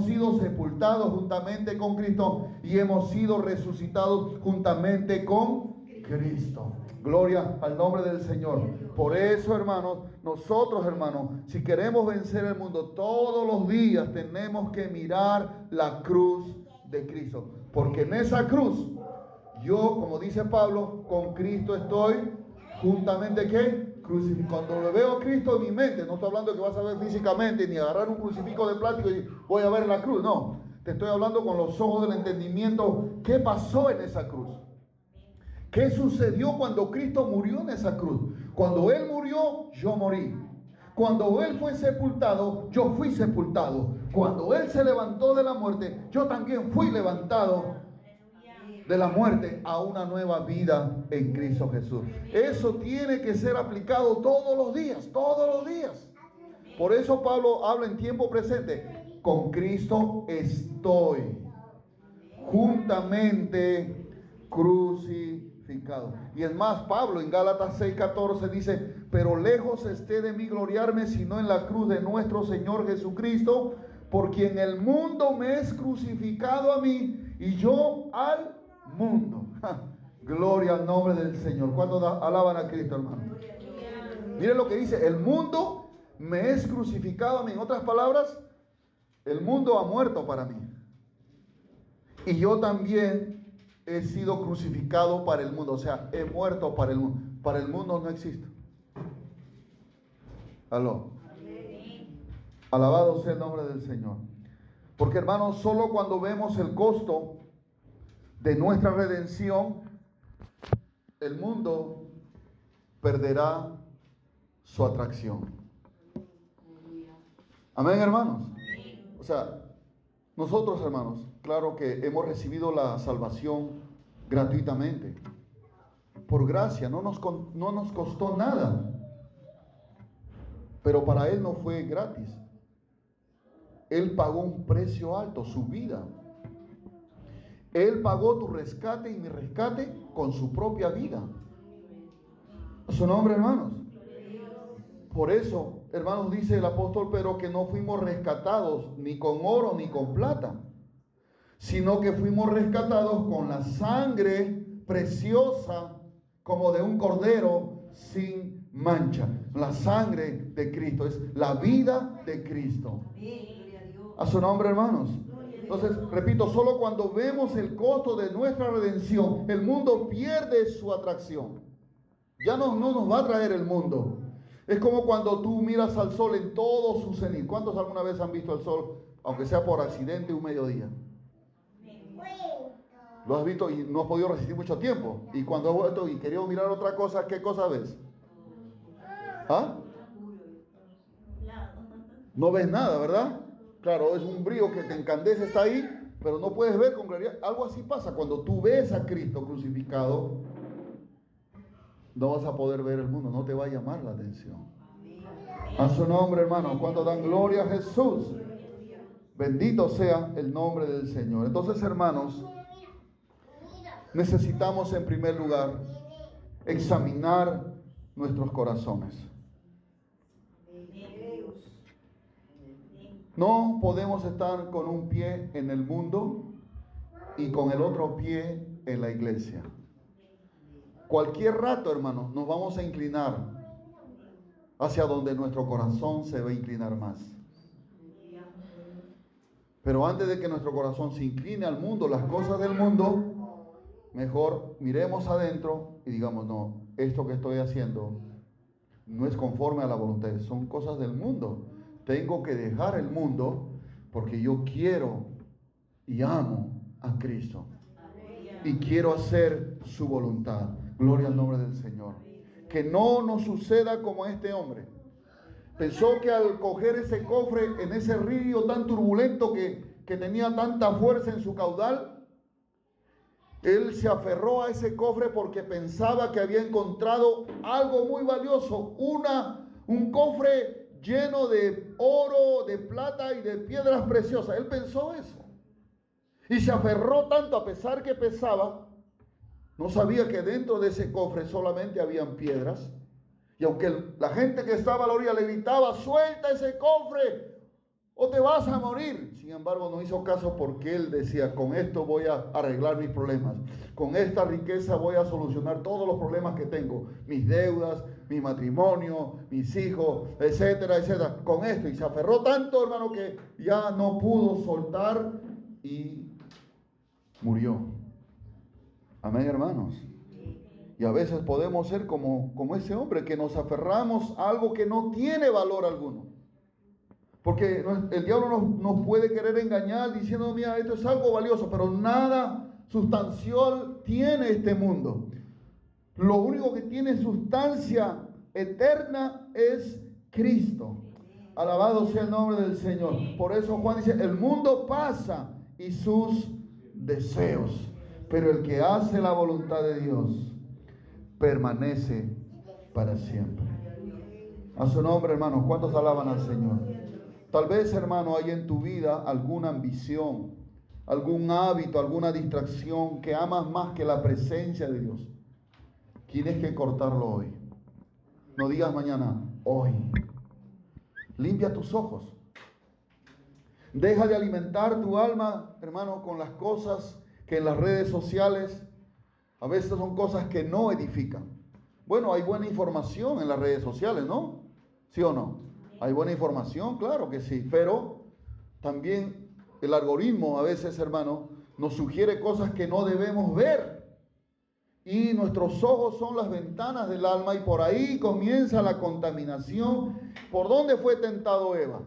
sido sepultados juntamente con Cristo y hemos sido resucitados juntamente con Cristo. Gloria al nombre del Señor. Por eso, hermanos, nosotros, hermanos, si queremos vencer el mundo, todos los días tenemos que mirar la cruz de Cristo. Porque en esa cruz, yo, como dice Pablo, con Cristo estoy juntamente, ¿qué? Cuando lo veo a Cristo en mi mente, no estoy hablando de que vas a ver físicamente, ni agarrar un crucifijo de plástico y voy a ver la cruz, no. Te estoy hablando con los ojos del entendimiento. ¿Qué pasó en esa cruz? ¿Qué sucedió cuando Cristo murió en esa cruz? Cuando Él murió, yo morí. Cuando Él fue sepultado, yo fui sepultado. Cuando Él se levantó de la muerte, yo también fui levantado de la muerte a una nueva vida en Cristo Jesús. Eso tiene que ser aplicado todos los días, todos los días. Por eso Pablo habla en tiempo presente. Con Cristo estoy juntamente crucificado. Y es más, Pablo en Gálatas 6:14 dice: pero lejos esté de mí gloriarme, sino en la cruz de nuestro Señor Jesucristo, por quien el mundo me es crucificado a mí y yo al mundo. Gloria al nombre del Señor. ¿Cuántos alaban a Cristo, hermano? Miren lo que dice: el mundo me es crucificado a mí. En otras palabras, el mundo ha muerto para mí. Y yo también he sido crucificado para el mundo. O sea, he muerto para el mundo. Para el mundo no existo. Aló. Alabado sea el nombre del Señor. Porque, hermanos, solo cuando vemos el costo de nuestra redención, el mundo perderá su atracción. Amén, hermanos. O sea, nosotros, hermanos, claro que hemos recibido la salvación gratuitamente, por gracia, no nos costó nada. Pero para Él no fue gratis. Él pagó un precio alto, su vida. Él pagó tu rescate y mi rescate con su propia vida. A su nombre, hermanos. Por eso, hermanos, dice el apóstol Pedro que no fuimos rescatados ni con oro ni con plata, sino que fuimos rescatados con la sangre preciosa como de un cordero sin mancha. La sangre de Cristo es la vida de Cristo. A su nombre, hermanos. Entonces, repito, solo cuando vemos el costo de nuestra redención, el mundo pierde su atracción. Ya no nos va a traer el mundo. Es como cuando tú miras al sol en todo su cenit. ¿Cuántos alguna vez han visto el sol, aunque sea por accidente, un mediodía? Lo has visto y no has podido resistir mucho tiempo. Y cuando has vuelto y querido mirar otra cosa, ¿qué cosa ves? ¿Ah? No ves nada, ¿verdad? Claro, es un brillo que te encandece, está ahí, pero no puedes ver con claridad. Algo así pasa cuando tú ves a Cristo crucificado. No vas a poder ver el mundo, no te va a llamar la atención. A su nombre, hermano, cuando dan gloria a Jesús, bendito sea el nombre del Señor. Entonces, hermanos, necesitamos en primer lugar examinar nuestros corazones. No podemos estar con un pie en el mundo y con el otro pie en la iglesia. Cualquier rato, hermanos, nos vamos a inclinar hacia donde nuestro corazón se va a inclinar más. Pero antes de que nuestro corazón se incline al mundo, las cosas del mundo, mejor miremos adentro y digamos: no, esto que estoy haciendo no es conforme a la voluntad, son cosas del mundo. Tengo que dejar el mundo porque yo quiero y amo a Cristo. Y quiero hacer su voluntad. Gloria al nombre del Señor. Que no nos suceda como este hombre. Pensó que al coger ese cofre en ese río tan turbulento que tenía tanta fuerza en su caudal, él se aferró a ese cofre porque pensaba que había encontrado algo muy valioso. Un cofre lleno de oro, de plata y de piedras preciosas. Él pensó eso. Y se aferró tanto, a pesar que pesaba. No sabía que dentro de ese cofre solamente habían piedras. Y aunque la gente que estaba a la orilla le gritaba: suelta ese cofre o te vas a morir. Sin embargo, no hizo caso, porque él decía: con esto voy a arreglar mis problemas. Con esta riqueza voy a solucionar todos los problemas que tengo. Mis deudas, mi matrimonio, mis hijos, etcétera, etcétera. Con esto. Y se aferró tanto, hermano, que ya no pudo soltar y murió. Amén, hermanos. Y a veces podemos ser como ese hombre, que nos aferramos a algo que no tiene valor alguno. Porque el diablo nos puede querer engañar diciendo, mira, esto es algo valioso, pero nada sustancial tiene este mundo. Lo único que tiene sustancia eterna es Cristo. Alabado sea el nombre del Señor. Por eso Juan dice, el mundo pasa y sus deseos, pero el que hace la voluntad de Dios permanece para siempre. A su nombre, hermanos, ¿cuántos alaban al Señor? Tal vez, hermano, hay en tu vida alguna ambición, algún hábito, alguna distracción que amas más que la presencia de Dios. Tienes que cortarlo hoy. No digas mañana, hoy. Limpia tus ojos. Deja de alimentar tu alma, hermano, con las cosas que en las redes sociales a veces son cosas que no edifican. Bueno, hay buena información en las redes sociales, ¿no? ¿Sí o no? Hay buena información, claro que sí, pero también el algoritmo a veces, hermano, nos sugiere cosas que no debemos ver. Y nuestros ojos son las ventanas del alma y por ahí comienza la contaminación. ¿Por dónde fue tentado Eva?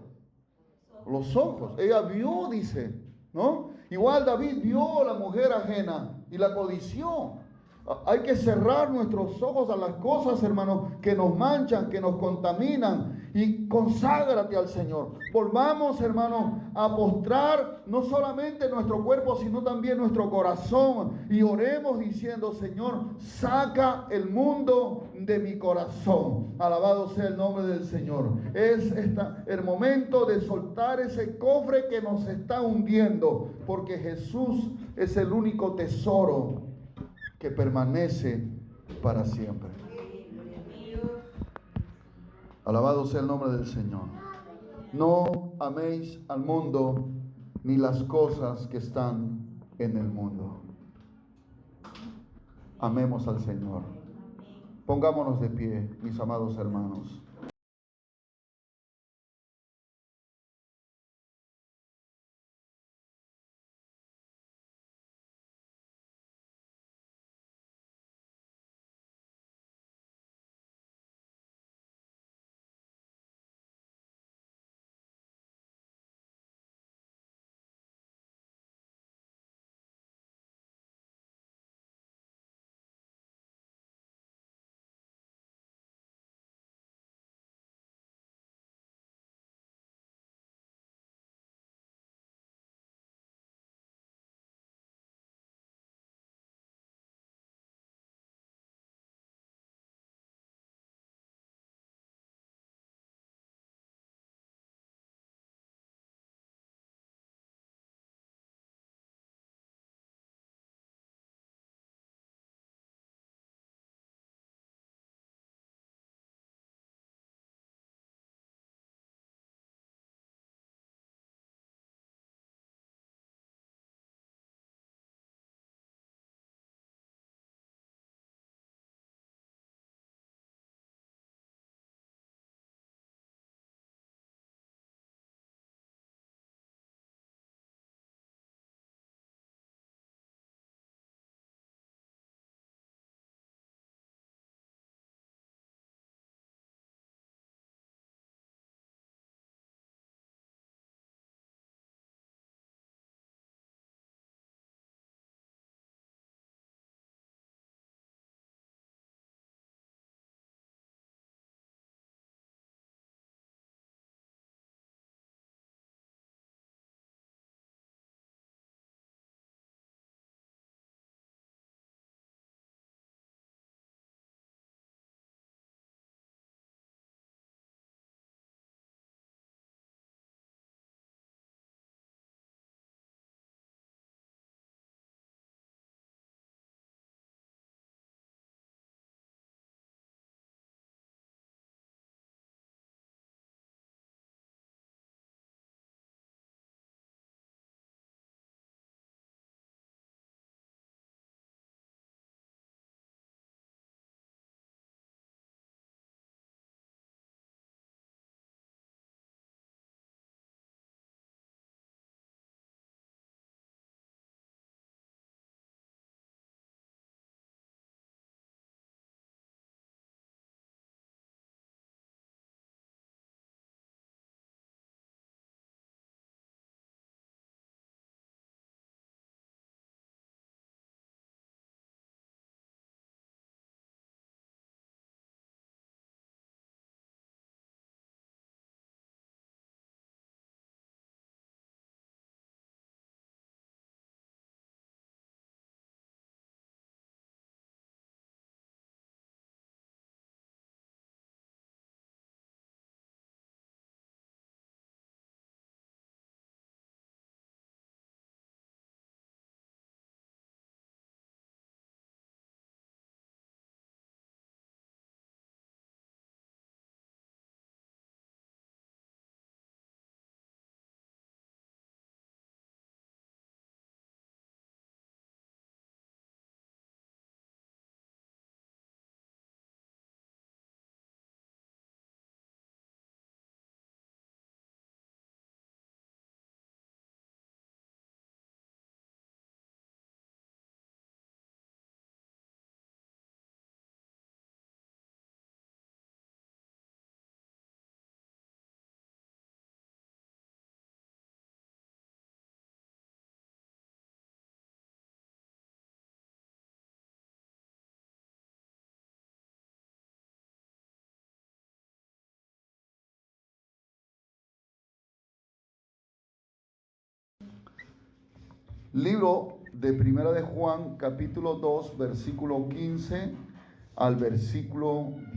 Los ojos. Ella vio, dice, ¿no? Igual David vio a la mujer ajena y la codició. Hay que cerrar nuestros ojos a las cosas, hermanos, que nos manchan, que nos contaminan, y conságrate al Señor. Volvamos, hermanos, a postrar no solamente nuestro cuerpo, sino también nuestro corazón, y oremos diciendo, Señor, saca el mundo de mi corazón. Alabado sea el nombre del Señor. Es el momento de soltar ese cofre que nos está hundiendo, porque Jesús es el único tesoro que permanece para siempre. Alabado sea el nombre del Señor. No améis al mundo ni las cosas que están en el mundo. Amemos al Señor. Pongámonos de pie, mis amados hermanos. Libro de Primera de Juan, capítulo 2, versículo 15 al versículo 10.